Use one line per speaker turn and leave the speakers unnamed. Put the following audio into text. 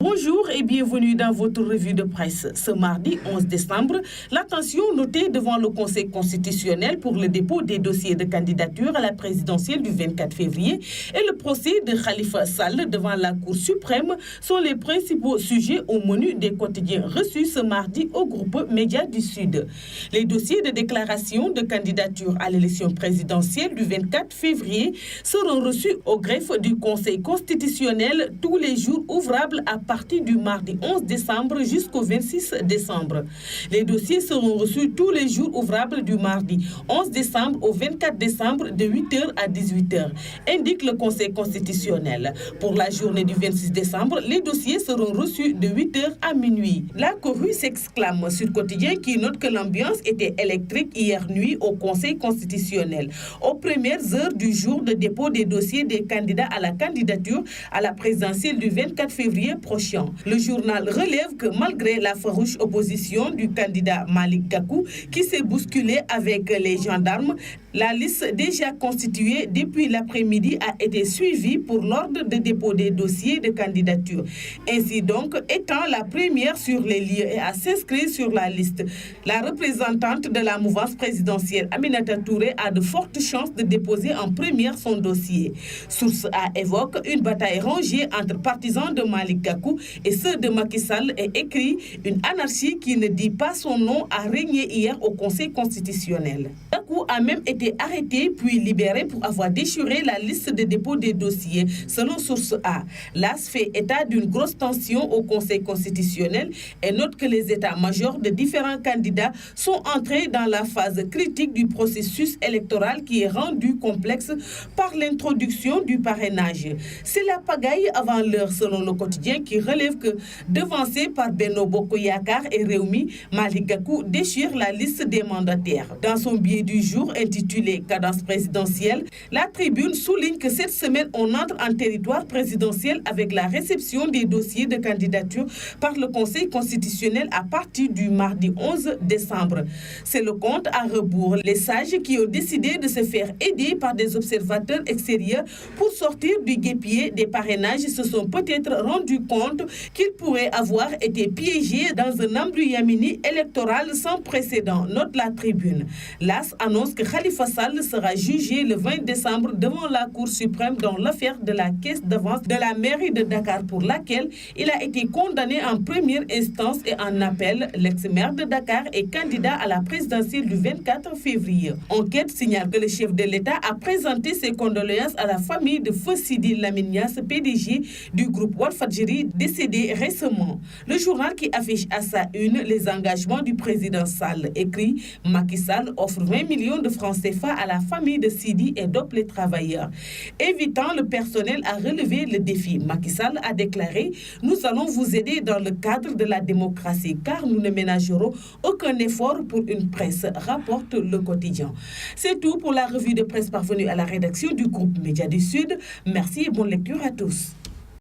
Bonjour et bienvenue dans votre revue de presse. Ce mardi 11 décembre, l'attention notée devant le Conseil constitutionnel pour le dépôt des dossiers de candidature à la présidentielle du 24 février et le procès de Khalifa Sall devant la Cour suprême sont les principaux sujets au menu des quotidiens reçus ce mardi au groupe Médias du Sud. Les dossiers de déclaration de candidature à l'élection présidentielle du 24 février seront reçus au greffe du Conseil constitutionnel tous les jours ouvrables à partir du mardi 11 décembre jusqu'au 26 décembre. Les dossiers seront reçus tous les jours ouvrables du mardi 11 décembre au 24 décembre de 8h à 18h, indique le Conseil constitutionnel. Pour la journée du 26 décembre, les dossiers seront reçus de 8h à minuit. La Coru s'exclame sur Quotidien qui note que l'ambiance était électrique hier nuit au Conseil constitutionnel, aux premières heures du jour de dépôt des dossiers des candidats à la candidature à la présidentielle du 24 février prochain. Le journal relève que malgré la farouche opposition du candidat Malick Gakou qui s'est bousculé avec les gendarmes, la liste déjà constituée depuis l'après-midi a été suivie pour l'ordre de dépôt des dossiers de candidature. Ainsi donc, étant la première sur les lieux et à s'inscrire sur la liste, la représentante de la mouvance présidentielle Aminata Touré a de fortes chances de déposer en première son dossier. Source A évoque une bataille rangée entre partisans de Malick Gakou et ceux de Macky Sall et écrit une anarchie qui ne dit pas son nom a régné hier au Conseil constitutionnel. Gakou a même été arrêté puis libéré pour avoir déchiré la liste de dépôt des dossiers, selon Source A. L'AS fait état d'une grosse tension au Conseil constitutionnel et note que les états-majors de différents candidats sont entrés dans la phase critique du processus électoral qui est rendu complexe par l'introduction du parrainage. C'est la pagaille avant l'heure, selon le Quotidien qui relève que, devancé par Benno Bokk Yakaar et Rewmi, Malick Gakou déchire la liste des mandataires. Dans son billet du jour intitulé Cadence présidentielle, la Tribune souligne que cette semaine, on entre en territoire présidentiel avec la réception des dossiers de candidature par le Conseil constitutionnel à partir du mardi 11 décembre. C'est le compte à rebours. Les sages qui ont décidé de se faire aider par des observateurs extérieurs pour sortir du guêpier des parrainages se sont peut-être rendus compte qu'ils pourraient avoir été piégés dans un embryomini électoral sans précédent, note la Tribune. L'AS annonce que Khalifa Sall sera jugé le 20 décembre devant la Cour suprême dans l'affaire de la caisse d'avance de la mairie de Dakar pour laquelle il a été condamné en première instance et en appel. L'ex-maire de Dakar est candidat à la présidentielle du 24 février. Enquête signale que le chef de l'État a présenté ses condoléances à la famille de Feu Sidi Lamine Niasse, PDG du groupe Walfadjri, décédé récemment. Le journal qui affiche à sa une les engagements du président Sall écrit « Macky Sall offre 20 millions de francs CFA à la famille de Sidi et dope les travailleurs ». Évitant le personnel à relever le défi, Macky Sall a déclaré « Nous allons vous aider dans le cadre de la démocratie car nous ne ménagerons aucun effort pour une presse », rapporte le Quotidien. C'est tout pour la revue de presse parvenue à la rédaction du groupe Médias du Sud. Merci et bonne lecture à tous.